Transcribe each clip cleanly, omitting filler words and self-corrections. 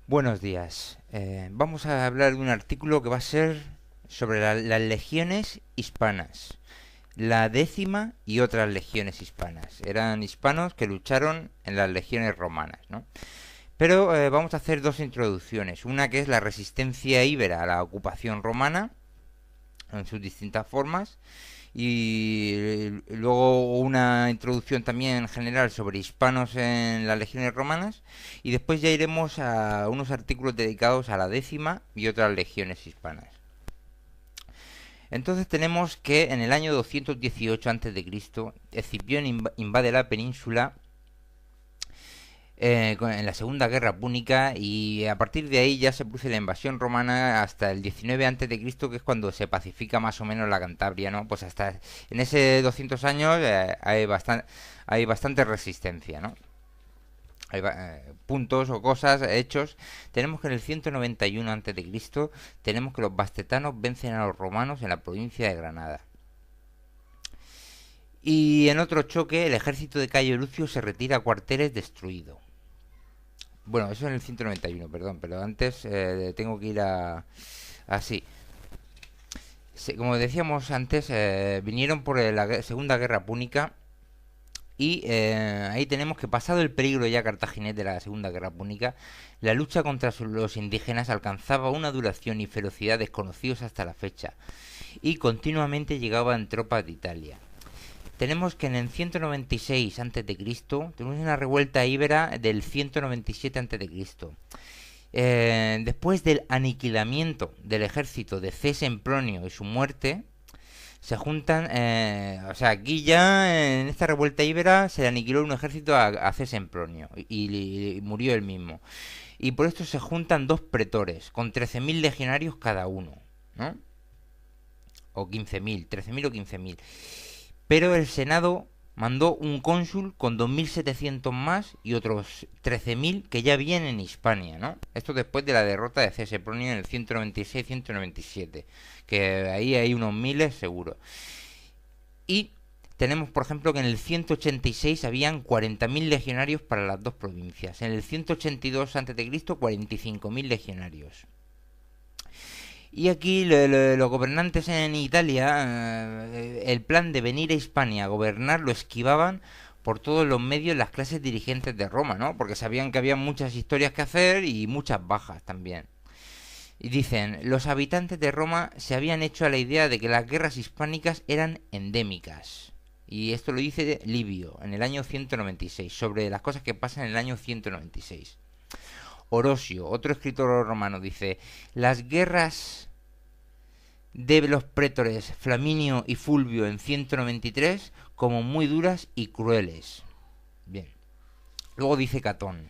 Buenos días. Vamos a hablar de un artículo que va a ser sobre las legiones hispanas, la décima y otras legiones hispanas. Eran hispanos que lucharon en las legiones romanas, ¿no? Pero vamos a hacer dos introducciones. Una que es la resistencia íbera a la ocupación romana en sus distintas formas y luego una introducción también general sobre hispanos en las legiones romanas y después ya iremos a unos artículos dedicados a la décima y otras legiones hispanas. Entonces tenemos que en el año 218 a.C. Escipión invade la península en la Segunda Guerra Púnica y a partir de ahí ya se produce la invasión romana hasta el 19 a.C., que es cuando se pacifica más o menos la Cantabria, ¿no? Pues hasta en ese 200 años hay bastante resistencia, ¿no? Hay puntos o cosas, hechos. Tenemos que en el 191 a.C. tenemos que los bastetanos vencen a los romanos en la provincia de Granada. Y en otro choque, el ejército de Cayo Lucio se retira a cuarteles destruido. Bueno, eso en el 191, perdón, pero antes tengo que ir así. Como decíamos antes, vinieron por la Segunda Guerra Púnica y ahí tenemos que pasado el peligro ya cartaginés de la Segunda Guerra Púnica, la lucha contra los indígenas alcanzaba una duración y ferocidad desconocidos hasta la fecha y continuamente llegaban tropas de Italia. Tenemos que en el 196 a.C. tenemos una revuelta íbera del 197 a.C. Después del aniquilamiento del ejército de C. Sempronio y su muerte, se juntan, o sea, aquí ya en esta revuelta íbera se le aniquiló un ejército a C. Sempronio y murió él mismo. Y por esto se juntan dos pretores con 13.000 legionarios cada uno, ¿no? O 15.000, 13.000 o 15.000. Pero el Senado mandó un cónsul con 2.700 más y otros 13.000 que ya vienen en Hispania, ¿no? Esto después de la derrota de C. Sempronio en el 196-197, que ahí hay unos miles seguro. Y tenemos, por ejemplo, que en el 186 habían 40.000 legionarios para las dos provincias. En el 182 a.C., 45.000 legionarios. Y aquí los gobernantes en Italia, el plan de venir a Hispania a gobernar lo esquivaban por todos los medios las clases dirigentes de Roma, ¿no? Porque sabían que había muchas historias que hacer y muchas bajas también. Y dicen, los habitantes de Roma se habían hecho a la idea de que las guerras hispánicas eran endémicas. Y esto lo dice Livio en el año 196, sobre las cosas que pasan en el año 196. Orosio, otro escritor romano, dice, las guerras de los prétores Flaminio y Fulvio en 193 como muy duras y crueles. Bien. Luego dice Catón,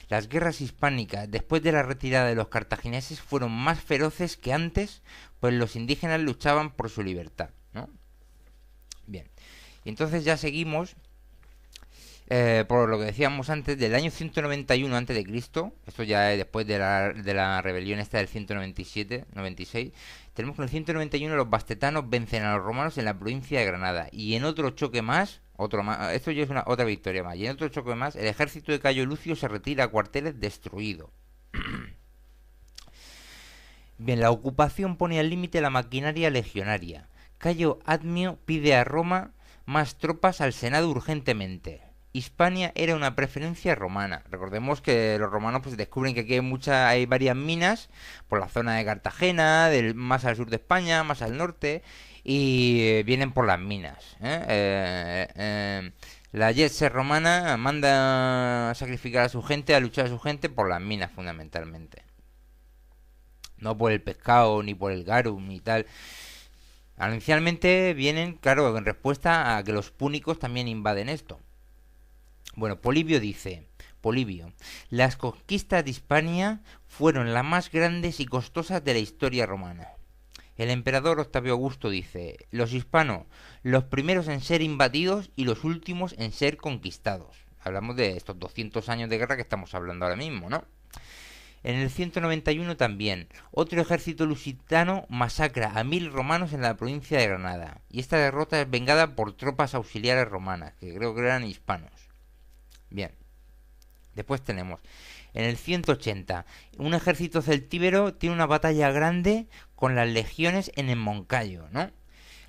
las guerras hispánicas después de la retirada de los cartagineses fueron más feroces que antes, pues los indígenas luchaban por su libertad, ¿no? Bien. Y entonces ya seguimos por lo que decíamos antes, del año 191 a.C., esto ya es después de la rebelión esta del 197-96, tenemos que en el 191 los bastetanos vencen a los romanos en la provincia de Granada. Y en otro choque más, esto ya es otra victoria más, y en otro choque más, el ejército de Cayo Lucio se retira a cuarteles destruido. Bien, la ocupación pone al límite la maquinaria legionaria. Cayo Admio pide a Roma más tropas al Senado urgentemente. Hispania era una preferencia romana. Recordemos que los romanos pues descubren que aquí hay varias minas por la zona de Cartagena, más al sur de España, más al norte, y vienen por las minas. La Jetse romana manda a sacrificar a su gente, a luchar a su gente por las minas fundamentalmente. No por el pescado, ni por el garum, ni tal. Inicialmente vienen, claro, en respuesta a que los púnicos también invaden esto. Bueno, Polibio, las conquistas de Hispania fueron las más grandes y costosas de la historia romana. El emperador Octavio Augusto dice, los hispanos, los primeros en ser invadidos y los últimos en ser conquistados. Hablamos de estos 200 años de guerra que estamos hablando ahora mismo, ¿no? En el 191 también, otro ejército lusitano masacra a 1.000 romanos en la provincia de Granada. Y esta derrota es vengada por tropas auxiliares romanas, que creo que eran hispanos. Bien. Después tenemos, en el 180, un ejército celtíbero tiene una batalla grande con las legiones en el Moncayo, ¿no?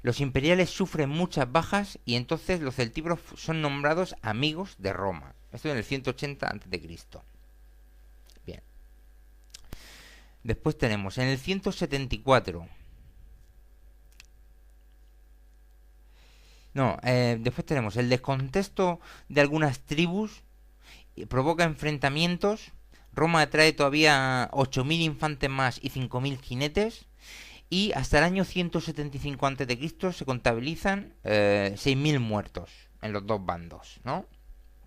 Los imperiales sufren muchas bajas y entonces los celtíberos son nombrados amigos de Roma. Esto en el 180 a.C. Bien. Después tenemos en el 174. No, después tenemos el descontexto de algunas tribus provoca enfrentamientos. Roma trae todavía 8.000 infantes más y 5.000 jinetes. Y hasta el año 175 a.C. se contabilizan 6.000 muertos en los dos bandos, ¿no?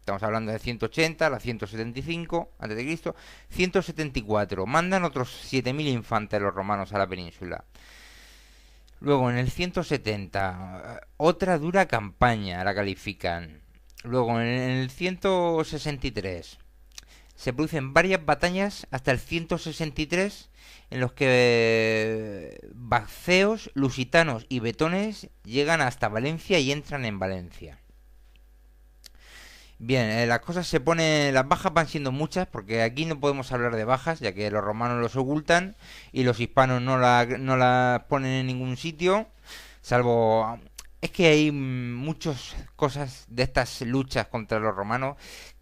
Estamos hablando de 180, la 175 a.C. 174. Mandan otros 7.000 infantes los romanos a la península. Luego en el 170, otra dura campaña la califican. Luego en el 163 se producen varias batallas hasta el 163 en los que bacceos, lusitanos y betones llegan hasta Valencia y entran en Valencia. Bien, las cosas se ponen, las bajas van siendo muchas, porque aquí no podemos hablar de bajas, ya que los romanos los ocultan y los hispanos no las ponen en ningún sitio, salvo... Es que hay muchas cosas de estas luchas contra los romanos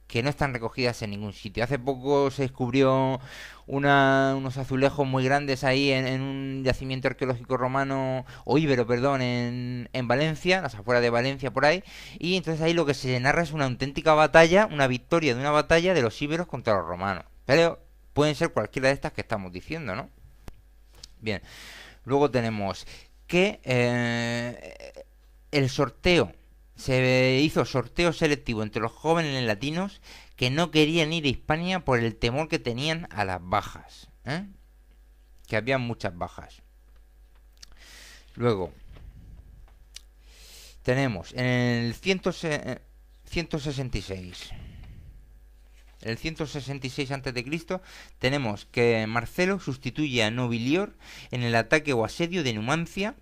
que no están recogidas en ningún sitio. Hace poco se descubrió unos azulejos muy grandes ahí en un yacimiento arqueológico romano, o íbero, perdón, en Valencia, las afueras de Valencia por ahí, y entonces ahí lo que se narra es una auténtica batalla, una victoria de una batalla de los íberos contra los romanos. Pero pueden ser cualquiera de estas que estamos diciendo, ¿no? Bien, luego tenemos que el sorteo, se hizo sorteo selectivo entre los jóvenes latinos que no querían ir a Hispania por el temor que tenían a las bajas, ¿eh? Que había muchas bajas. Luego tenemos en el 166. En el 166 a.C. tenemos que Marcelo sustituye a Nobilior en el ataque o asedio de Numancia,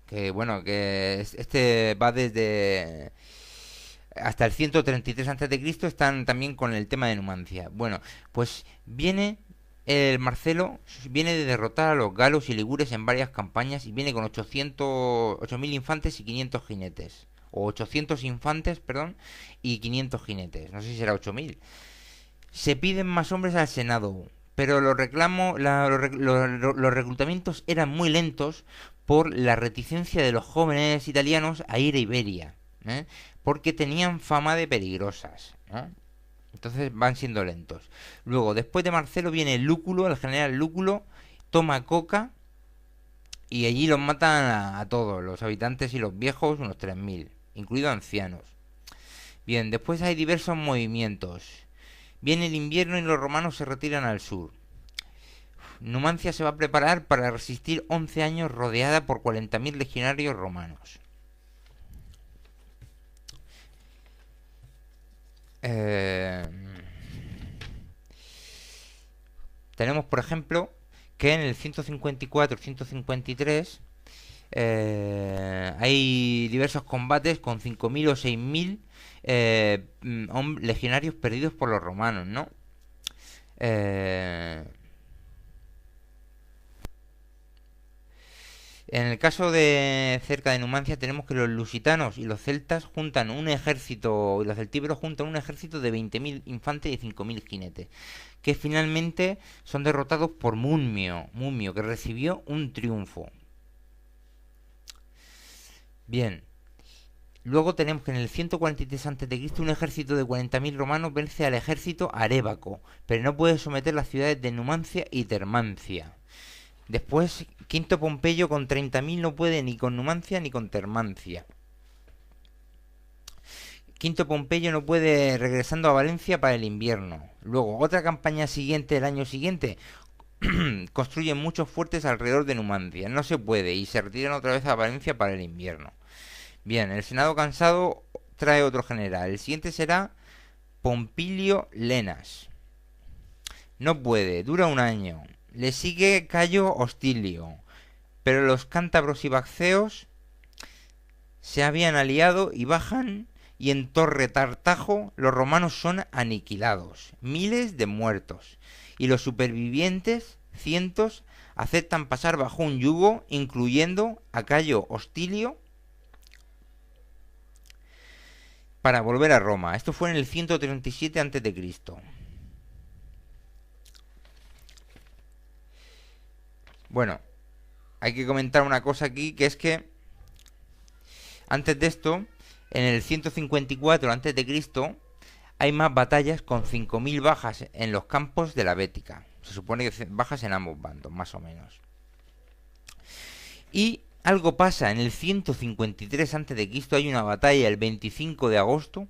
que bueno, que este va desde hasta el 133 a.C. están también con el tema de Numancia. Bueno, pues viene el Marcelo, viene de derrotar a los galos y ligures en varias campañas y viene con 8.000 infantes y 500 jinetes. O 800 infantes, perdón, y 500 jinetes. No sé si será 8.000. Se piden más hombres al Senado, pero los reclutamientos eran muy lentos por la reticencia de los jóvenes italianos a ir a Iberia, ¿eh? Porque tenían fama de peligrosas, ¿no? Entonces van siendo lentos. Luego, después de Marcelo viene Lúculo, el general Lúculo, toma Coca y allí los matan a todos, los habitantes y los viejos, unos 3.000, incluidos ancianos. Bien, después hay diversos movimientos. Viene el invierno y los romanos se retiran al sur. Numancia se va a preparar para resistir 11 años rodeada por 40.000 legionarios romanos. Tenemos, por ejemplo, que en el 154-153 hay diversos combates con 5.000 o 6.000 legionarios perdidos por los romanos, ¿no? En el caso de cerca de Numancia tenemos que los lusitanos y los celtas juntan un ejército, y los celtíberos juntan un ejército de 20.000 infantes y 5.000 jinetes, que finalmente son derrotados por Mumio, que recibió un triunfo. Bien, luego tenemos que en el 143 a.C. un ejército de 40.000 romanos vence al ejército arébaco, pero no puede someter las ciudades de Numancia y Termancia. Después, Quinto Pompeyo con 30.000 no puede ni con Numancia ni con Termancia. Quinto Pompeyo no puede regresando a Valencia para el invierno. Luego, otra campaña siguiente, el año siguiente, construyen muchos fuertes alrededor de Numancia. No se puede y se retiran otra vez a Valencia para el invierno. Bien, el Senado cansado trae otro general. El siguiente será Pompilio Lenas. No puede, dura un año. Le sigue Cayo Hostilio, pero los cántabros y bacceos se habían aliado y bajan y en Torre Tartajo los romanos son aniquilados, miles de muertos, y los supervivientes, cientos, aceptan pasar bajo un yugo, incluyendo a Cayo Hostilio, para volver a Roma. Esto fue en el 137 a.C. Bueno, hay que comentar una cosa aquí, que es que antes de esto, en el 154 a.C., hay más batallas con 5.000 bajas en los campos de la Bética. Se supone que bajas en ambos bandos, más o menos. Y algo pasa en el 153 a.C., hay una batalla el 25 de agosto,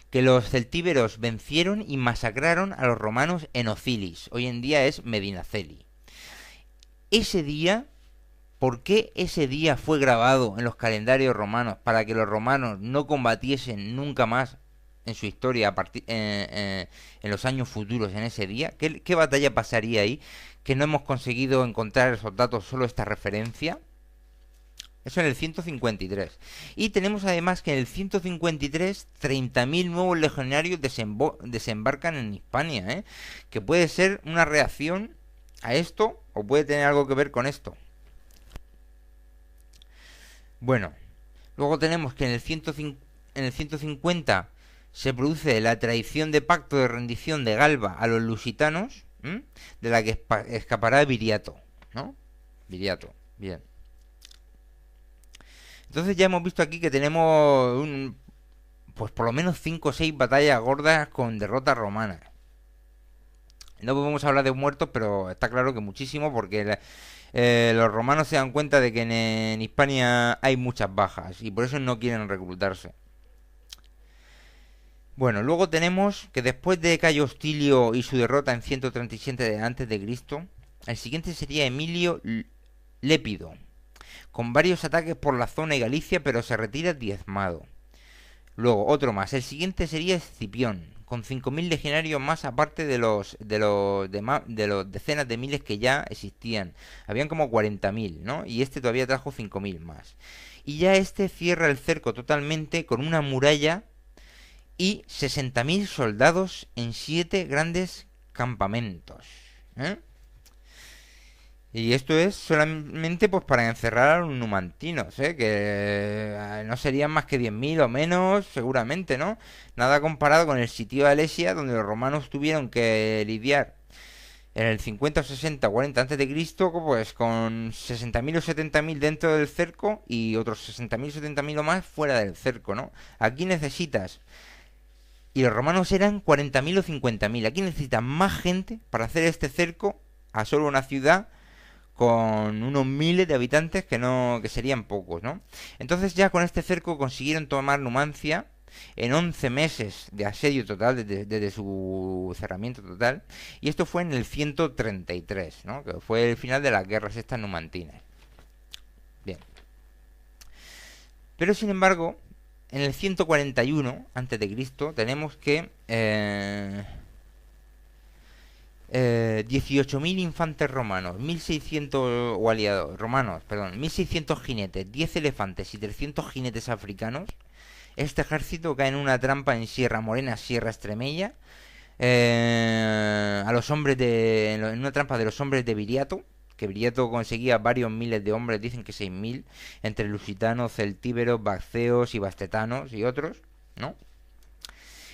que los celtíberos vencieron y masacraron a los romanos en Ocilis. Hoy en día es Medinaceli. Ese día, ¿por qué ese día fue grabado en los calendarios romanos? Para que los romanos no combatiesen nunca más en su historia en los años futuros en ese día. ¿Qué batalla pasaría ahí? Que no hemos conseguido encontrar esos datos, solo esta referencia. Eso en el 153. Y tenemos además que en el 153 30.000 nuevos legionarios desembarcan en Hispania, ¿eh? Que puede ser una reacción a esto o puede tener algo que ver con esto. Bueno, luego tenemos que en el 150 se produce la traición de pacto de rendición de Galba a los lusitanos, de la que escapará Viriato, ¿no? Viriato, bien. Entonces ya hemos visto aquí que tenemos pues por lo menos 5 o 6 batallas gordas con derrotas romanas. No podemos hablar de muertos, pero está claro que muchísimo, porque los romanos se dan cuenta de que en Hispania hay muchas bajas y por eso no quieren reclutarse. Bueno, luego tenemos que después de Cayo Hostilio y su derrota en 137 a.C., el siguiente sería Emilio Lépido, con varios ataques por la zona y Galicia, pero se retira diezmado. Luego, otro más. El siguiente sería Escipión, con 5.000 legionarios más, aparte de los decenas de miles que ya existían. Habían como 40.000, ¿no? Y este todavía trajo 5.000 más. Y ya este cierra el cerco totalmente con una muralla y 60.000 soldados en 7 grandes campamentos, ¿eh? Y esto es solamente pues para encerrar a los numantinos, ¿eh? Que no serían más que 10.000 o menos, seguramente, ¿no? Nada comparado con el sitio de Alesia, donde los romanos tuvieron que lidiar en el 50 o 60 o 40 a.C., pues con 60.000 o 70.000 dentro del cerco y otros 60.000 o 70.000 o más fuera del cerco, ¿no? Aquí necesitas... Y los romanos eran 40.000 o 50.000. Aquí necesitan más gente para hacer este cerco a solo una ciudad con unos miles de habitantes que serían pocos, ¿no? Entonces ya con este cerco consiguieron tomar Numancia en 11 meses de asedio total, desde su cerramiento total, y esto fue en el 133, ¿no? Que fue el final de las guerras estas numantinas. Bien. Pero sin embargo, en el 141 a.C. tenemos que 18.000 infantes romanos, 1.600 o aliados romanos, perdón, 1.600 jinetes, 10 elefantes y 300 jinetes africanos. Este ejército cae en una trampa en Sierra Morena, Sierra Estremella, en una trampa de los hombres de Viriato, que Viriato conseguía varios miles de hombres, dicen que 6.000, entre lusitanos, celtíberos, bacceos y bastetanos y otros, ¿no?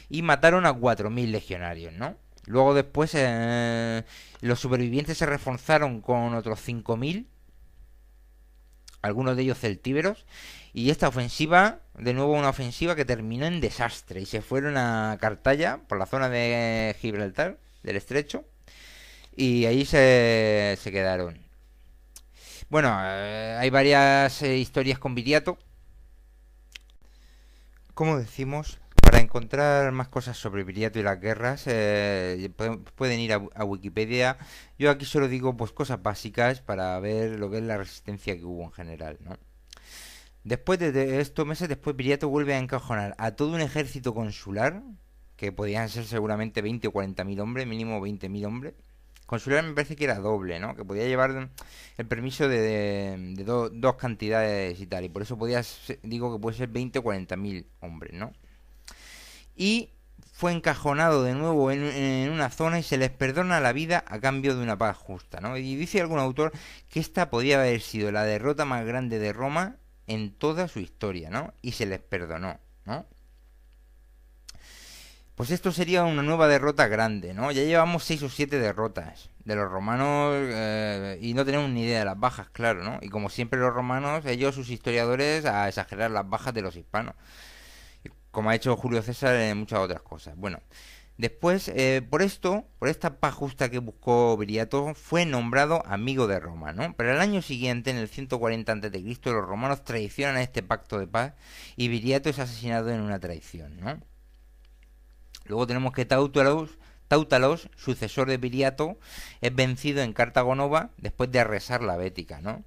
Y mataron a 4.000 legionarios, ¿no? Luego después los supervivientes se reforzaron con otros 5.000, algunos de ellos celtíberos, y esta ofensiva, de nuevo una ofensiva que terminó en desastre, y se fueron a Cartaya, por la zona de Gibraltar, del estrecho, y ahí se quedaron. Bueno, hay varias historias con Viriato. Como decimos, para encontrar más cosas sobre Viriato y las guerras, pueden ir a Wikipedia. Yo aquí solo digo pues cosas básicas para ver lo que es la resistencia que hubo en general, ¿no? Después de estos meses, después Viriato vuelve a encajonar a todo un ejército consular, que podían ser seguramente 20 o 40.000 hombres, mínimo 20.000 hombres. Consular me parece que era doble, ¿no? Que podía llevar el permiso de dos cantidades y tal. Y por eso digo que puede ser 20 o 40.000 hombres, ¿no? y fue encajonado de nuevo en una zona y se les perdona la vida a cambio de una paz justa, ¿no? Y dice algún autor que esta podía haber sido la derrota más grande de Roma en toda su historia, ¿no? Y se les perdonó, ¿no? Pues esto sería una nueva derrota grande, ¿no? Ya llevamos 6 o 7 derrotas de los romanos y no tenemos ni idea de las bajas, claro, ¿no? Y como siempre los romanos, ellos, sus historiadores, a exagerar las bajas de los hispanos, como ha hecho Julio César en muchas otras cosas. Bueno, después, por esta paz justa que buscó Viriato, fue nombrado amigo de Roma, ¿no? Pero el año siguiente, en el 140 a.C., los romanos traicionan este pacto de paz y Viriato es asesinado en una traición, ¿no? Luego tenemos que Tautalos, sucesor de Viriato, es vencido en Cartago Nova después de arrasar la Bética, ¿no?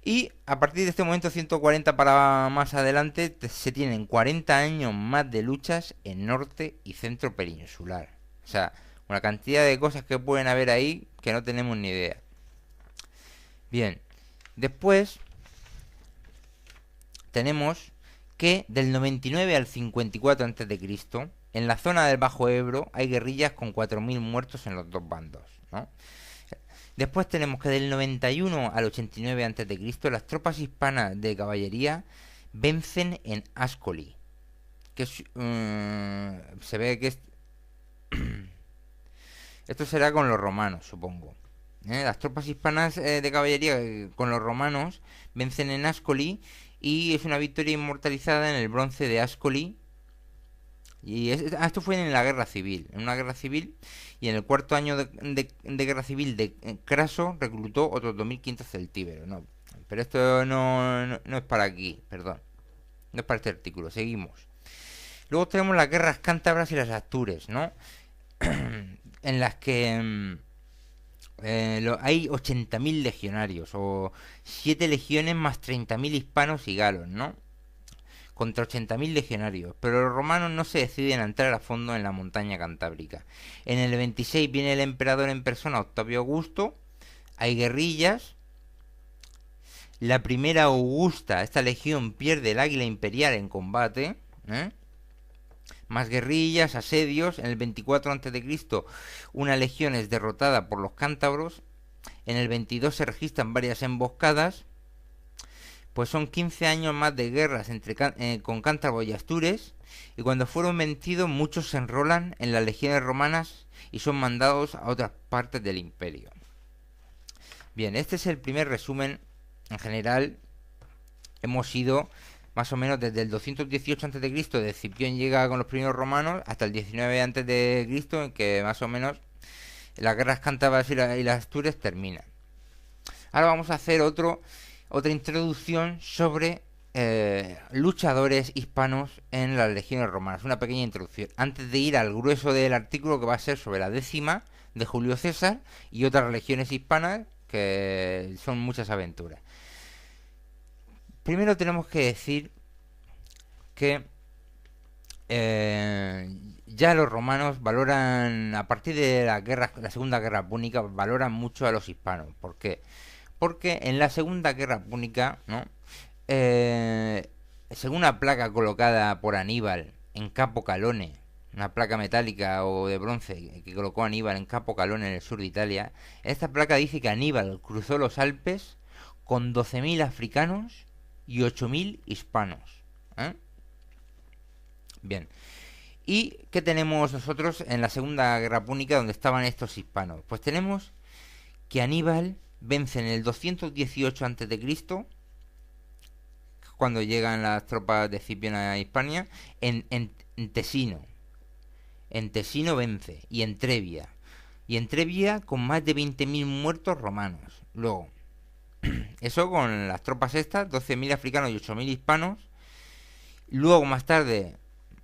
Y a partir de este momento, 140 para más adelante, se tienen 40 años más de luchas en norte y centro peninsular. O sea, una cantidad de cosas que pueden haber ahí que no tenemos ni idea. Bien, después tenemos que del 99 al 54 a.C., en la zona del Bajo Ebro hay guerrillas con 4.000 muertos en los dos bandos, ¿no? Después tenemos que del 91 al 89 a.C., las tropas hispanas de caballería vencen en Ascoli, que se ve que esto será con los romanos, supongo. Las tropas hispanas de caballería con los romanos vencen en Ascoli y es una victoria inmortalizada en el bronce de Ascoli. Y esto fue en la guerra civil, en una guerra civil, y en el cuarto año de guerra civil de Craso reclutó otros 2.500 celtíberos, ¿no? Pero esto no es para aquí, perdón, no es para este artículo, seguimos. Luego tenemos las guerras cántabras y las astures, ¿no? En las que hay 80.000 legionarios, o 7 legiones más 30.000 hispanos y galos, ¿no? Contra 80.000 legionarios, pero los romanos no se deciden a entrar a fondo en la montaña cantábrica. En el 26 viene el emperador en persona, Octavio Augusto, hay guerrillas, la primera Augusta, esta legión pierde el águila imperial en combate, más guerrillas, asedios, en el 24 a.C. una legión es derrotada por los cántabros, en el 22 se registran varias emboscadas. Pues son 15 años más de guerras con cántabros y astures, y cuando fueron vencidos muchos se enrolan en las legiones romanas y son mandados a otras partes del imperio. Bien, este es el primer resumen. En general hemos ido más o menos desde el 218 a.C., de Escipión llega con los primeros romanos, hasta el 19 a.C., en que más o menos las guerras cántabras y las astures terminan. Ahora vamos a hacer otra introducción sobre luchadores hispanos en las legiones romanas. Una pequeña introducción antes de ir al grueso del artículo, que va a ser sobre la 10ª de Julio César y otras legiones hispanas, que son muchas aventuras. Primero tenemos que decir que ya los romanos valoran, a partir de la Segunda Guerra Púnica, valoran mucho a los hispanos. ¿Por qué? Porque en la Segunda Guerra Púnica, ¿no? Según una placa colocada por Aníbal en Capo Calone, una placa metálica o de bronce que colocó Aníbal en Capo Calone, en el sur de Italia, esta placa dice que Aníbal cruzó los Alpes con 12.000 africanos y 8.000 hispanos. Bien. ¿Y qué tenemos nosotros en la Segunda Guerra Púnica, donde estaban estos hispanos? Pues tenemos que Aníbal vence en el 218 a.C., cuando llegan las tropas de Escipión a Hispania, en Tesino. En Tesino vence, y en Trebia. Y en Trebia con más de 20.000 muertos romanos. Luego, eso con las tropas estas, 12.000 africanos y 8.000 hispanos. Luego, más tarde,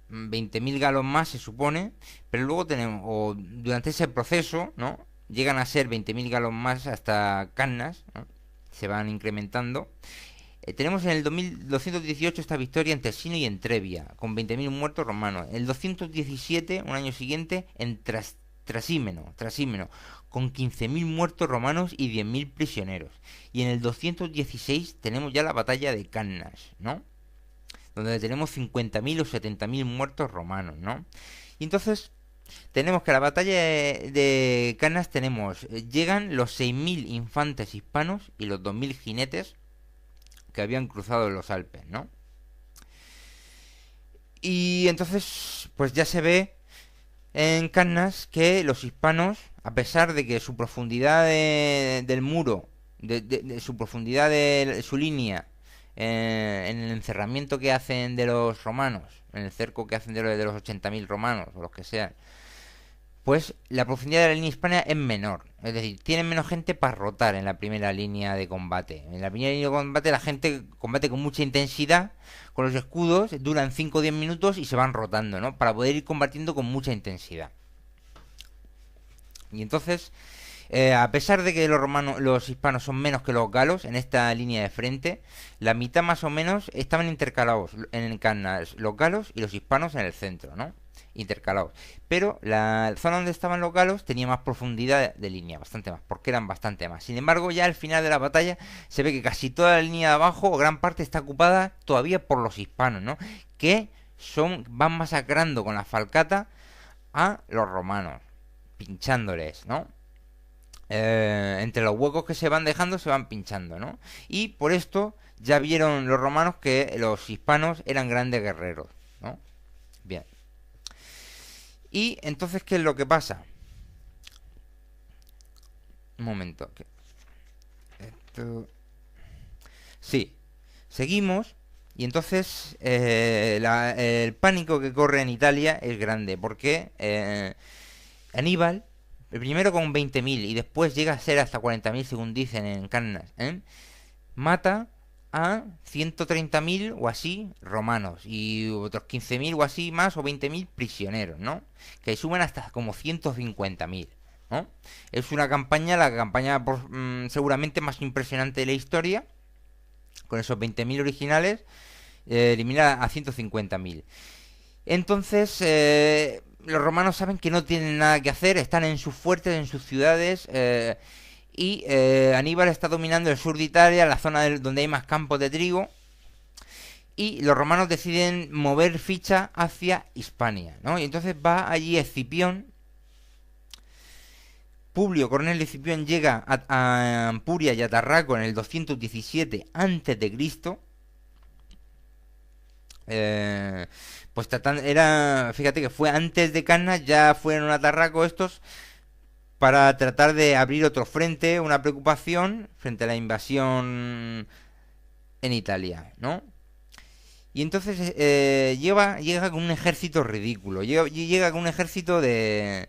20.000 galos más, se supone. Pero luego tenemos, o durante ese proceso, ¿no?, llegan a ser 20.000 galos más hasta Cannas, ¿no?, se van incrementando. Tenemos en el 218 esta victoria en Tesino y en Trebia, con 20.000 muertos romanos. En el 217, un año siguiente, en Trasímeno, con 15.000 muertos romanos y 10.000 prisioneros. Y en el 216 tenemos ya la batalla de Cannas, ¿no? donde tenemos 50.000 o 70.000 muertos romanos, ¿no? Y entonces tenemos que a la batalla de Cannas tenemos, llegan los 6.000 infantes hispanos y los 2.000 jinetes que habían cruzado los Alpes, ¿no? Y entonces, pues ya se ve en Cannas que los hispanos, a pesar de que su profundidad del muro, de su profundidad de su línea, en el encerramiento que hacen de los romanos, en el cerco que hacen de los 80.000 romanos, o los que sean, pues la profundidad de la línea hispana es menor. Es decir, tienen menos gente para rotar en la primera línea de combate. En la primera línea de combate la gente combate con mucha intensidad, con los escudos, duran 5 o 10 minutos y se van rotando, ¿no? Para poder ir combatiendo con mucha intensidad. Y entonces, a pesar de que los hispanos son menos que los galos en esta línea de frente, la mitad más o menos estaban intercalados en Cannas, los galos y los hispanos en el centro, ¿no? Intercalados. Pero la zona donde estaban los galos tenía más profundidad de línea, bastante más, porque eran bastante más. Sin embargo, ya al final de la batalla se ve que casi toda la línea de abajo, o gran parte, está ocupada todavía por los hispanos, ¿no? Que van masacrando con la falcata a los romanos, pinchándoles, ¿no? Entre los huecos que se van dejando se van pinchando, ¿no? Y por esto ya vieron los romanos que los hispanos eran grandes guerreros, ¿no? Bien. Y entonces, ¿qué es lo que pasa? Un momento. Esto... Sí, seguimos. Y entonces el pánico que corre en Italia es grande. Porque Aníbal, el primero con 20.000 y después llega a ser hasta 40.000 según dicen en Cannas, mata a 130.000 o así romanos y otros 15.000 o así más o 20.000 prisioneros, ¿no? Que suman hasta como 150.000, ¿no? Es una campaña, la campaña seguramente más impresionante de la historia, con esos 20.000 originales, eliminar a 150.000. Entonces, los romanos saben que no tienen nada que hacer, están en sus fuertes, en sus ciudades, y Aníbal está dominando el sur de Italia, la zona donde hay más campos de trigo, y los romanos deciden mover ficha hacia Hispania, ¿no? Y entonces va allí Escipión. Publio Cornelio Escipión llega a Ampuria y a Tarraco en el 217 a.C. Pues fíjate que fue antes de Cannas, ya fueron a Tarraco estos para tratar de abrir otro frente, una preocupación frente a la invasión en Italia, ¿no? Y entonces llega con un ejército ridículo, llega con un ejército de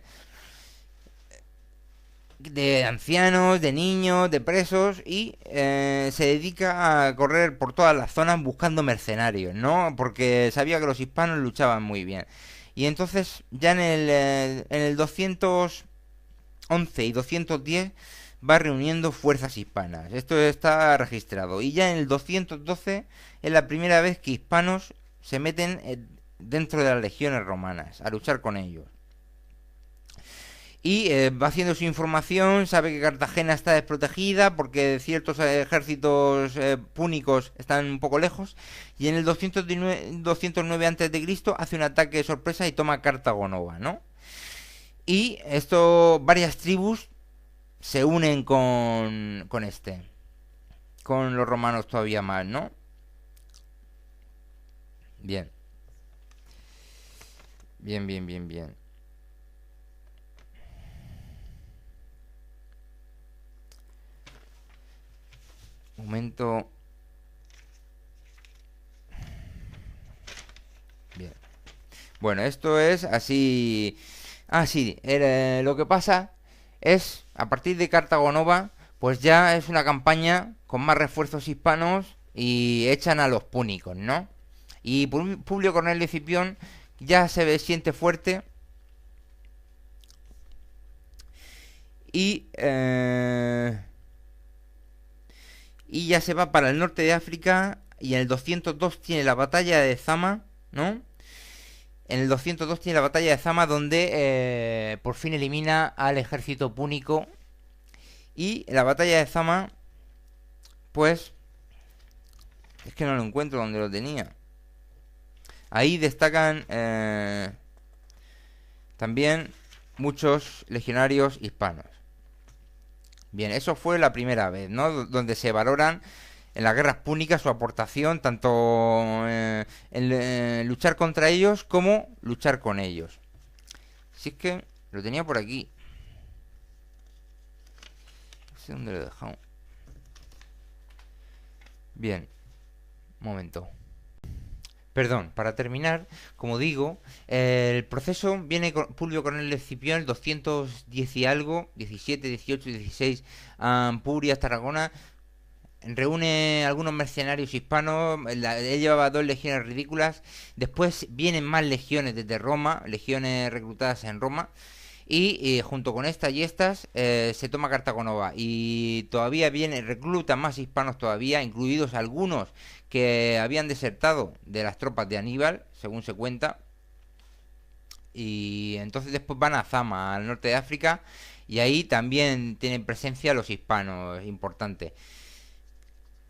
ancianos, de niños, de presos y se dedica a correr por todas las zonas buscando mercenarios, ¿no? Porque sabía que los hispanos luchaban muy bien. Y entonces ya en el 211 y 210 va reuniendo fuerzas hispanas. Esto está registrado. Y ya en el 212 es la primera vez que hispanos se meten dentro de las legiones romanas a luchar con ellos. Y va haciendo su información, sabe que Cartagena está desprotegida porque ciertos ejércitos púnicos están un poco lejos. Y en el 209 a.C. hace un ataque de sorpresa y toma Cartago Nova, ¿no? Y varias tribus se unen con los romanos todavía más, ¿no? Bien. Bien, bien, bien, bien. Momento. Bien. Bueno, esto es así. Ah, sí. Lo que pasa es, a partir de Cartago Nova, pues ya es una campaña con más refuerzos hispanos y echan a los púnicos, ¿no? Y Publio Cornelio Escipión ya siente fuerte y ya se va para el norte de África y en el 202 tiene la batalla de Zama, ¿no? En el 202 tiene la batalla de Zama donde por fin elimina al ejército púnico. Y la batalla de Zama, pues, es que no lo encuentro donde lo tenía. Ahí destacan también muchos legionarios hispanos. Bien, eso fue la primera vez, ¿no? Donde se valoran en las guerras púnicas su aportación, tanto en luchar contra ellos como luchar con ellos. Si es que lo tenía por aquí. No sé dónde lo he dejado. Bien, un momento. Perdón, para terminar, como digo, el proceso viene con Publio Cornelio Escipión, el 210 y algo, 17, 18, 16, a Ampurias, Tarragona, reúne algunos mercenarios hispanos, él llevaba 2 legiones ridículas, después vienen más legiones desde Roma, legiones reclutadas en Roma, y junto con estas y estas se toma Cartagonova y todavía vienen, reclutan más hispanos todavía, incluidos algunos que habían desertado de las tropas de Aníbal, según se cuenta, y entonces después van a Zama, al norte de África, y ahí también tienen presencia los hispanos, importante.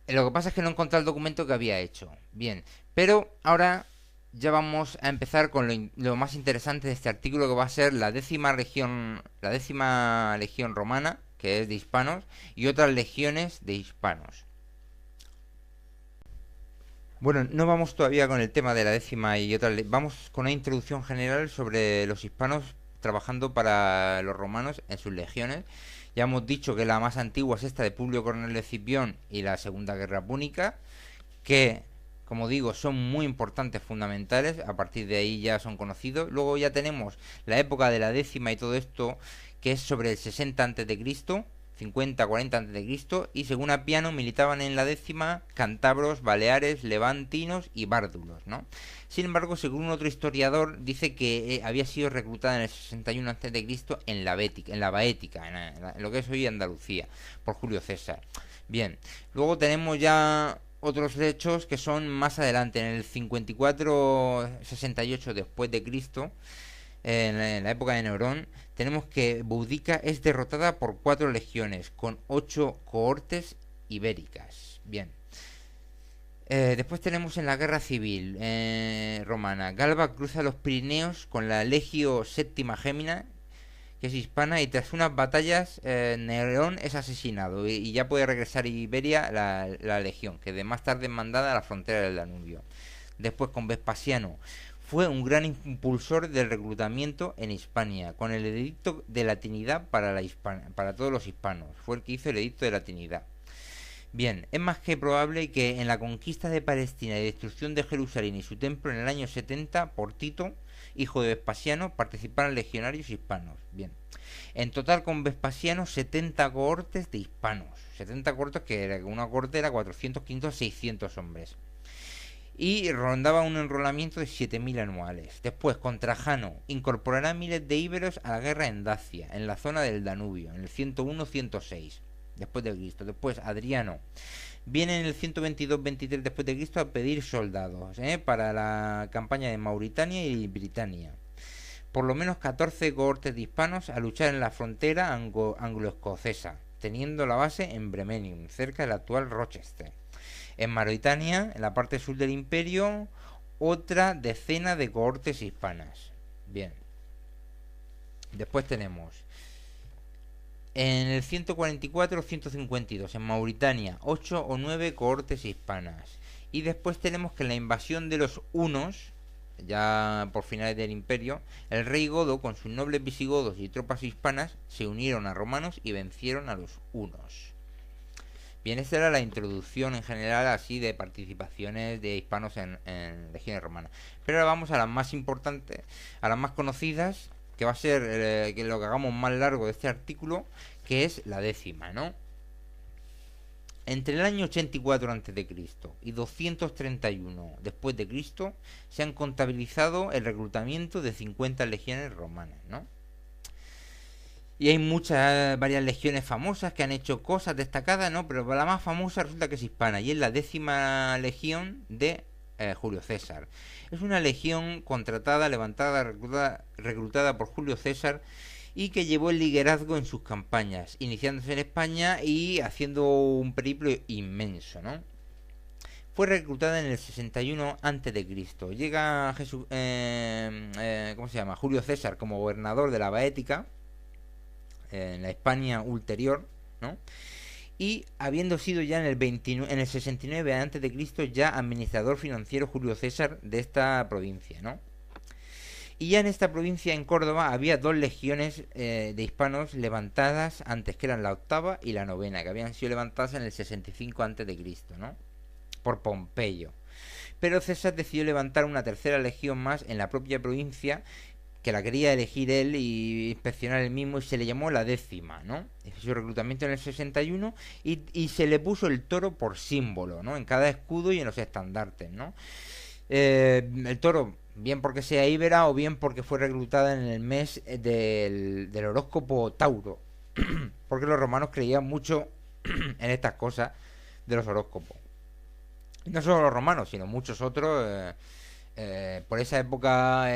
Lo que pasa es que no encontré el documento que había hecho. Bien, pero ahora ya vamos a empezar con lo más interesante de este artículo, que va a ser la décima legión romana, que es de hispanos, y otras legiones de hispanos. Bueno, no vamos todavía con el tema de la décima y otras. Vamos con una introducción general sobre los hispanos trabajando para los romanos en sus legiones. Ya hemos dicho que la más antigua es esta de Publio Cornelio Escipión y la Segunda Guerra Púnica, que, como digo, son muy importantes, fundamentales. A partir de ahí ya son conocidos. Luego ya tenemos la época de la décima y todo esto, que es sobre el 60 a.C., 50-40 a.C., y según Apiano militaban en la décima cantabros, baleares, levantinos y bárdulos, ¿no? Sin embargo, según otro historiador, dice que había sido reclutada en el 61 a.C. en la Baética, en lo que es hoy Andalucía, por Julio César. Bien, luego tenemos ya otros hechos que son más adelante, en el 54-68 después de Cristo, en la época de Nerón, tenemos que Boudica es derrotada por 4 legiones, con 8 cohortes ibéricas. Bien. Después tenemos en la guerra civil romana, Galba cruza los Pirineos con la Legio Séptima Gémina, que es hispana, y tras unas batallas Nerón es asesinado y ya puede regresar a Iberia la legión, que de más tarde es mandada a la frontera del Danubio. Después con Vespasiano, fue un gran impulsor del reclutamiento en Hispania, con el edicto de latinidad para todos los hispanos. Fue el que hizo el edicto de latinidad. Bien, es más que probable que en la conquista de Palestina y destrucción de Jerusalén y su templo en el año 70 por Tito, hijo de Vespasiano, participaran legionarios hispanos. Bien, en total con Vespasiano 70 cohortes de hispanos. 70 cohortes, que era una cohorte era 400, 500, 600 hombres. Y rondaba un enrolamiento de 7.000 anuales. Después, con Trajano, incorporará miles de íberos a la guerra en Dacia, en la zona del Danubio, en el 101-106 después de Cristo. Después, Adriano viene en el 122-23 después de Cristo a pedir soldados para la campaña de Mauritania y Britania. Por lo menos 14 cohortes de hispanos a luchar en la frontera anglo-escocesa, teniendo la base en Bremenium, cerca del actual Rochester. En Mauritania, en la parte sur del imperio, otra decena de cohortes hispanas. Bien. Después tenemos en el 144-152 en Mauritania 8 o 9 cohortes hispanas. Y después tenemos que en la invasión de los hunos, ya por finales del imperio, el rey Godo con sus nobles visigodos y tropas hispanas se unieron a romanos y vencieron a los hunos. Bien, esta era la introducción en general así de participaciones de hispanos en legiones romanas. Pero ahora vamos a las más importantes, a las más conocidas, que va a ser lo que hagamos más largo de este artículo, que es la décima, ¿no? Entre el año 84 a.C. y 231 después de Cristo se han contabilizado el reclutamiento de 50 legiones romanas, ¿no? Y hay varias legiones famosas que han hecho cosas destacadas, ¿no? Pero la más famosa resulta que es hispana, y es la 10ª legión de Julio César. Es una legión contratada, levantada, reclutada por Julio César, y que llevó el liderazgo en sus campañas, iniciándose en España y haciendo un periplo inmenso, ¿no? fue reclutada en el 61 antes de Cristo. Llega Jesús, ¿cómo se llama? Julio César como gobernador de la Baética, en la Hispania ulterior, ¿no? Y habiendo sido ya en el 69 antes de Cristo ya administrador financiero Julio César de esta provincia, ¿no? Y ya en esta provincia, en Córdoba, había dos legiones de hispanos levantadas antes, que eran la octava y la novena, que habían sido levantadas en el 65 antes de Cristo, ¿no? Por Pompeyo. Pero César decidió levantar una tercera legión más en la propia provincia, que la quería elegir él y inspeccionar él mismo, y se le llamó la décima, ¿no? Su reclutamiento en el 61 y se le puso el toro por símbolo, ¿no? En cada escudo y en los estandartes, ¿no? El toro, bien porque sea íbera o bien porque fue reclutada en el mes del horóscopo Tauro, porque los romanos creían mucho en estas cosas de los horóscopos. No solo los romanos, sino muchos otros. Por esa época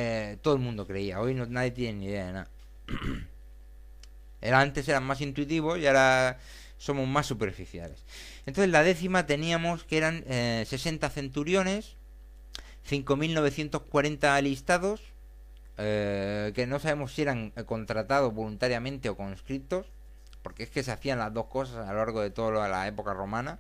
todo el mundo creía. Hoy no, nadie tiene ni idea de nada. Antes eran más intuitivos y ahora somos más superficiales. Entonces la décima teníamos que eran 60 centuriones, 5.940 alistados, que no sabemos si eran contratados voluntariamente o conscriptos, porque es que se hacían las dos cosas a lo largo de toda la época romana.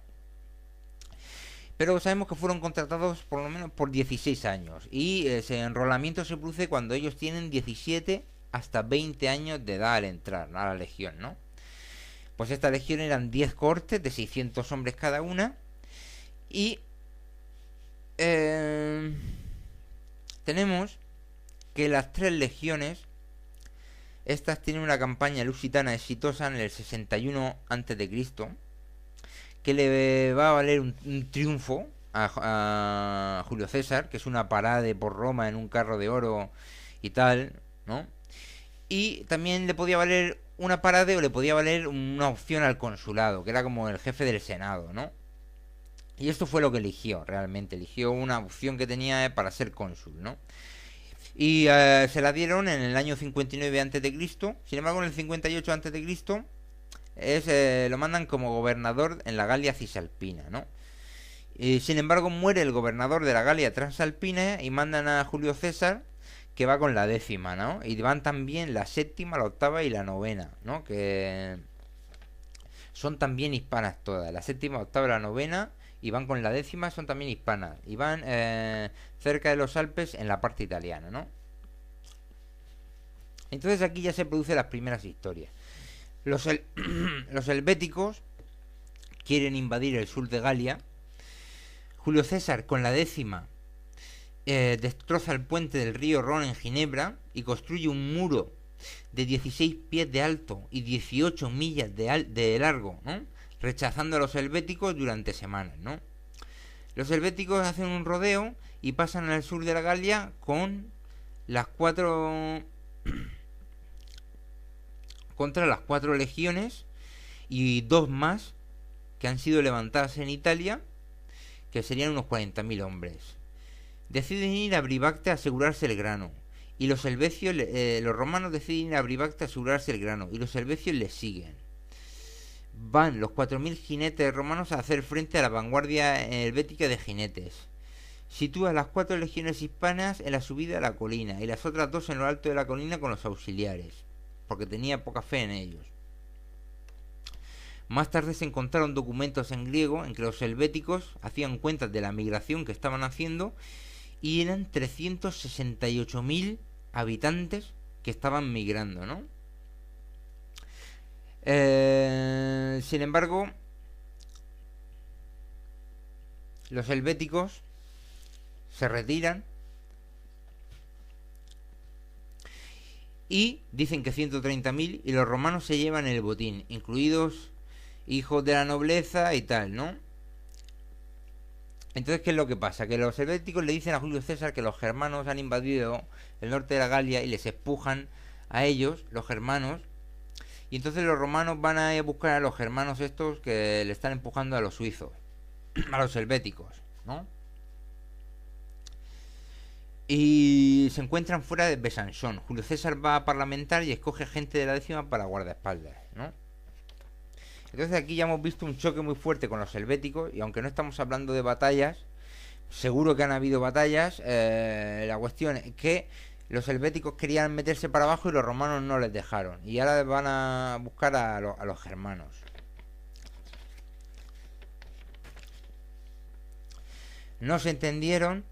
Pero sabemos que fueron contratados por lo menos por 16 años. Y ese enrolamiento se produce cuando ellos tienen 17 hasta 20 años de edad al entrar, ¿no?, a la legión, ¿no? Pues esta legión eran 10 cohortes de 600 hombres cada una. Y tenemos que las tres legiones, estas tienen una campaña lusitana exitosa en el 61 a.C., que le va a valer un triunfo a Julio César, que es una parade por Roma en un carro de oro y tal, ¿no? Y también le podía valer una parade o le podía valer una opción al consulado, que era como el jefe del Senado, ¿no? Y esto fue lo que eligió, realmente. Eligió una opción que tenía para ser cónsul, ¿no? Y se la dieron en el año 59 a.C. Sin embargo, en el 58 a.C. Lo mandan como gobernador en la Galia Cisalpina, ¿no? Y sin embargo muere el gobernador de la Galia Transalpina y mandan a Julio César, que va con la décima, ¿no? Y van también la séptima, la octava y la novena, ¿no? Que son también hispanas todas. La séptima, octava y la novena, y van con la décima, son también hispanas. Y van cerca de los Alpes, en la parte italiana, ¿no? Entonces aquí ya se producen las primeras historias. Los helvéticos quieren invadir el sur de Galia. Julio César, con la décima, destroza el puente del río Ron en Ginebra y construye un muro de 16 pies de alto y 18 millas de largo, ¿no? Rechazando a los helvéticos durante semanas, ¿no? Los helvéticos hacen un rodeo y pasan al sur de la Galia contra las 4 legiones y 2 más que han sido levantadas en Italia, que serían unos 40.000 hombres. Deciden ir a Bribacte a asegurarse el grano, y los helvecios, los romanos deciden ir a Bribacte a asegurarse el grano, y los helvecios les siguen. Van los 4.000 jinetes romanos a hacer frente a la vanguardia helvética de jinetes. Sitúa las 4 legiones hispanas en la subida a la colina, y las otras 2 en lo alto de la colina con los auxiliares, porque tenía poca fe en ellos. Más tarde se encontraron documentos en griego en que los helvéticos hacían cuentas de la migración que estaban haciendo y eran 368.000 habitantes que estaban migrando, ¿no? Sin embargo, los helvéticos se retiran y dicen que 130.000, y los romanos se llevan el botín, incluidos hijos de la nobleza y tal, ¿no? Entonces, ¿qué es lo que pasa? Que los helvéticos le dicen a Julio César que los germanos han invadido el norte de la Galia y les empujan a ellos, los germanos, y entonces los romanos van a ir a buscar a los germanos estos que le están empujando a los suizos, a los helvéticos, ¿no? Y se encuentran fuera de Besançon. Julio César va a parlamentar y escoge gente de la décima para guardaespaldas, ¿no? Entonces aquí ya hemos visto un choque muy fuerte con los helvéticos, y aunque no estamos hablando de batallas, seguro que han habido batallas. La cuestión es que los helvéticos querían meterse para abajo y los romanos no les dejaron. Y ahora van a buscar a los germanos. No se entendieron.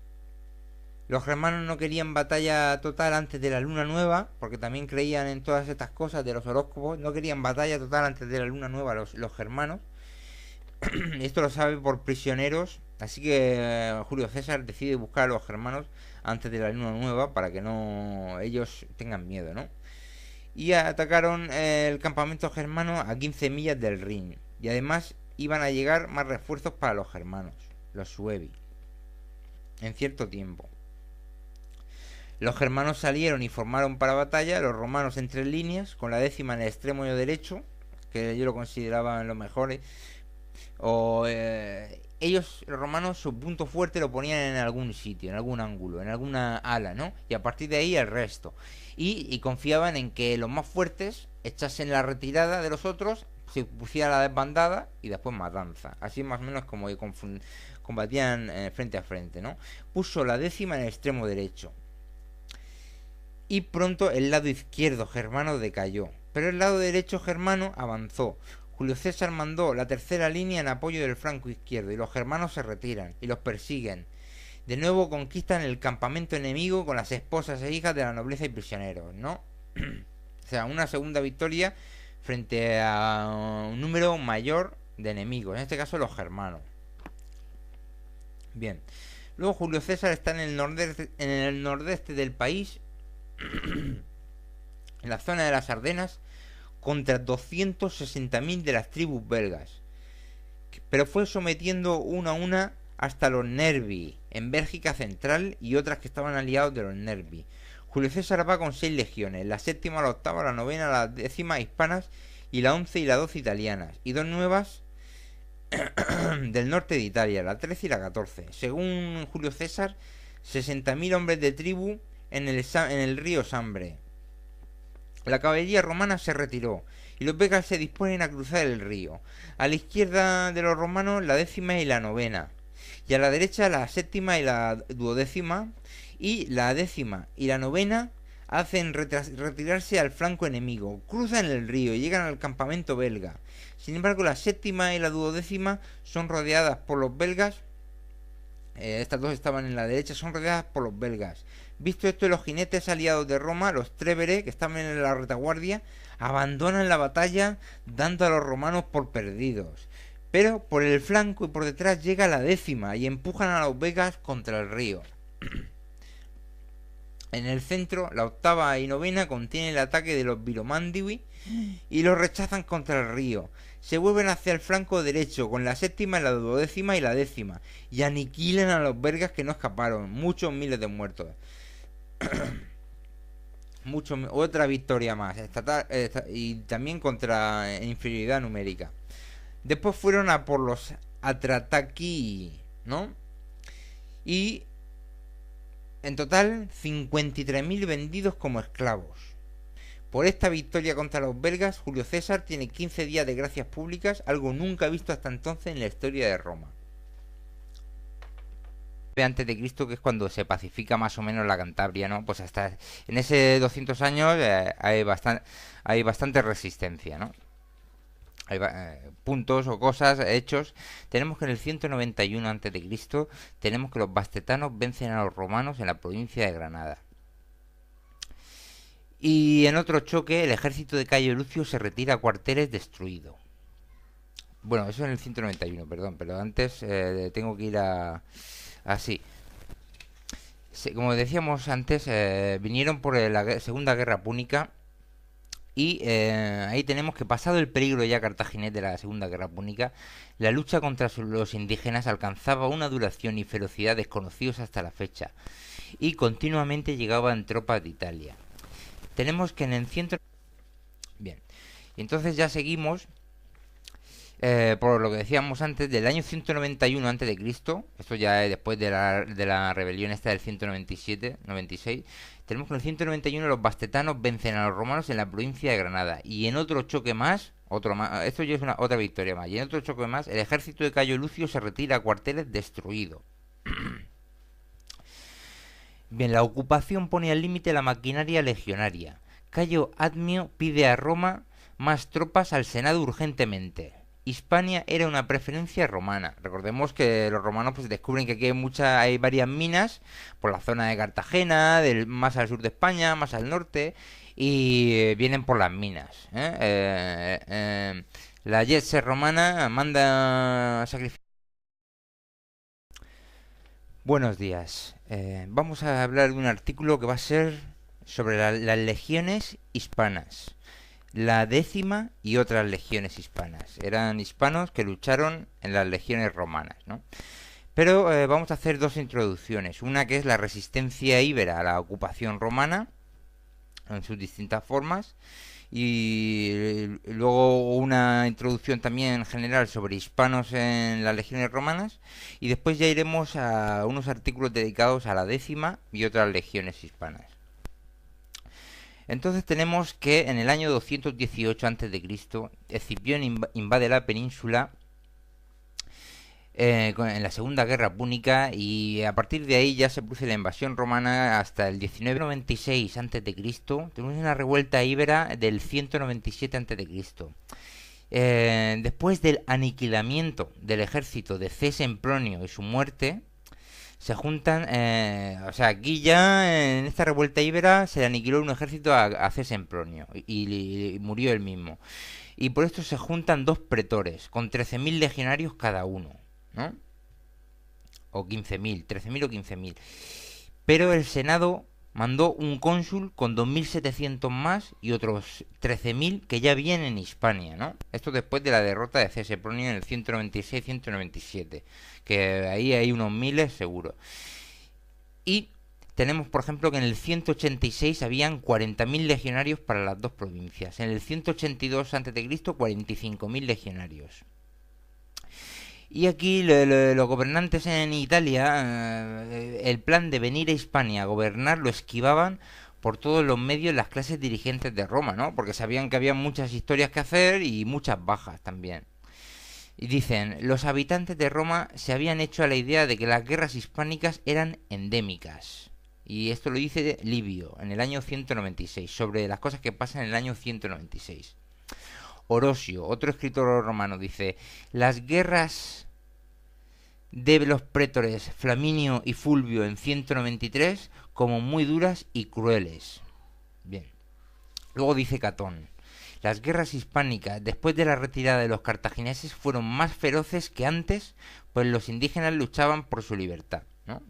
Los germanos no querían batalla total antes de la luna nueva, porque también creían en todas estas cosas de los horóscopos. No querían batalla total antes de la luna nueva los germanos. Esto lo sabe por prisioneros. Así que Julio César decide buscar a los germanos antes de la luna nueva para que no ellos tengan miedo, ¿no? Y atacaron el campamento germano a 15 millas del Rin. Y además iban a llegar más refuerzos para los germanos, los Suevi, en cierto tiempo. Los germanos salieron y formaron para batalla, los romanos en 3 líneas, con la décima en el extremo derecho, que yo lo consideraba los mejores. Ellos, los romanos, su punto fuerte lo ponían en algún sitio, en algún ángulo, en alguna ala, ¿no? Y a partir de ahí el resto. Y confiaban en que los más fuertes echasen la retirada de los otros, se pusiera la desbandada y después matanza. Así más o menos como que combatían frente a frente, ¿no? Puso la décima en el extremo derecho. Y pronto el lado izquierdo germano decayó, pero el lado derecho germano avanzó. Julio César mandó la tercera línea en apoyo del flanco izquierdo y los germanos se retiran y los persiguen. De nuevo conquistan el campamento enemigo con las esposas e hijas de la nobleza y prisioneros, ¿no? O sea, una segunda victoria frente a un número mayor de enemigos, en este caso los germanos. Bien. Luego Julio César está en el nordeste del país, en la zona de las Ardenas, contra 260.000 de las tribus belgas, pero fue sometiendo una a una hasta los Nervi en Bélgica central y otras que estaban aliados de los Nervi. Julio César va con 6 legiones, la séptima, la octava, la novena, la décima hispanas y la 11 y la 12 italianas, y 2 nuevas del norte de Italia, la 13 y la 14. Según Julio César, 60.000 hombres de tribu en el río Sambre. La caballería romana se retiró y los belgas se disponen a cruzar el río. A la izquierda de los romanos la décima y la novena, y a la derecha la séptima y la duodécima, y la décima y la novena hacen retirarse al flanco enemigo, cruzan el río y llegan al campamento belga. Sin embargo, la séptima y la duodécima son rodeadas por los belgas. Estas dos estaban en la derecha, son rodeadas por los belgas. Visto esto, los jinetes aliados de Roma, los Trevere, que estaban en la retaguardia, abandonan la batalla dando a los romanos por perdidos. Pero por el flanco y por detrás llega la décima y empujan a los belgas contra el río. En el centro, la octava y novena contienen el ataque de los Viromandivi y los rechazan contra el río. Se vuelven hacia el flanco derecho con la séptima, la duodécima y la décima y aniquilan a los belgas que no escaparon, muchos miles de muertos. Otra victoria más y también contra inferioridad numérica. Después fueron a por los Atrataki, ¿no? Y en total 53.000 vendidos como esclavos. Por esta victoria contra los belgas, Julio César tiene 15 días de gracias públicas, algo nunca visto hasta entonces en la historia de Roma. Antes de Cristo, que es cuando se pacifica más o menos la Cantabria, ¿no? Pues hasta en ese 200 años hay bastante resistencia, ¿no? Hay puntos o cosas, hechos. Tenemos que en el 191 antes de Cristo tenemos que los bastetanos vencen a los romanos en la provincia de Granada. Y en otro choque el ejército de Cayo Lucio se retira a cuarteles destruido. Bueno, eso en el 191, perdón, pero antes tengo que ir así. Como decíamos antes, vinieron por la Segunda Guerra Púnica. Y ahí tenemos que, pasado el peligro ya cartaginés de la Segunda Guerra Púnica, la lucha contra los indígenas alcanzaba una duración y ferocidad desconocidos hasta la fecha, y continuamente llegaban tropas de Italia. Tenemos que en el Bien, y entonces ya seguimos por lo que decíamos antes, del año 191 antes de Cristo. Esto ya es después de la rebelión esta del 197-96. Tenemos que en el 191 los bastetanos vencen a los romanos en la provincia de Granada. Y en otro choque más, esto ya es otra victoria más. Y en otro choque más, el ejército de Cayo Lucio se retira a cuarteles destruido. Bien, la ocupación pone al límite la maquinaria legionaria. Cayo Admio pide a Roma más tropas al Senado urgentemente. Hispania era una preferencia romana. Recordemos que los romanos pues descubren que aquí hay varias minas por la zona de Cartagena, más al sur de España, más al norte, y vienen por las minas. La Jet romana manda sacrificar. Buenos días. Vamos a hablar de un artículo que va a ser sobre las legiones hispanas. La décima y otras legiones hispanas. Eran hispanos que lucharon en las legiones romanas, ¿no? Pero vamos a hacer dos introducciones. Una que es la resistencia íbera a la ocupación romana en sus distintas formas. Y luego una introducción también general sobre hispanos en las legiones romanas. Y después ya iremos a unos artículos dedicados a la décima y otras legiones hispanas. Entonces tenemos que en el año 218 a.C. Escipión invade la península en la Segunda Guerra Púnica, y a partir de ahí ya se produce la invasión romana hasta el 1996 a.C. Tenemos una revuelta íbera del 197 a.C. Después del aniquilamiento del ejército de C. Sempronio y su muerte, se juntan, o sea, aquí ya en esta revuelta íbera se le aniquiló un ejército a C. Sempronio y murió él mismo. Y por esto se juntan dos pretores con 13.000 legionarios cada uno, ¿no? O 15.000, 13.000 o 15.000. Pero el Senado mandó un cónsul con 2.700 más y otros 13.000 que ya vienen en Hispania, ¿no? Esto después de la derrota de C. Sempronio en el 196-197, que ahí hay unos miles seguro. Y tenemos, por ejemplo, que en el 186 habían 40.000 legionarios para las dos provincias. En el 182 a.C., 45.000 legionarios. Y aquí los gobernantes en Italia, el plan de venir a Hispania a gobernar lo esquivaban por todos los medios las clases dirigentes de Roma, ¿no? Porque sabían que había muchas historias que hacer y muchas bajas también. Y dicen, los habitantes de Roma se habían hecho a la idea de que las guerras hispánicas eran endémicas. Y esto lo dice Livio en el año 196, sobre las cosas que pasan en el año 196. Orosio, otro escritor romano, dice, las guerras de los prétores Flaminio y Fulvio en 193 como muy duras y crueles. Bien. Luego dice Catón, las guerras hispánicas después de la retirada de los cartagineses fueron más feroces que antes, pues los indígenas luchaban por su libertad, ¿no?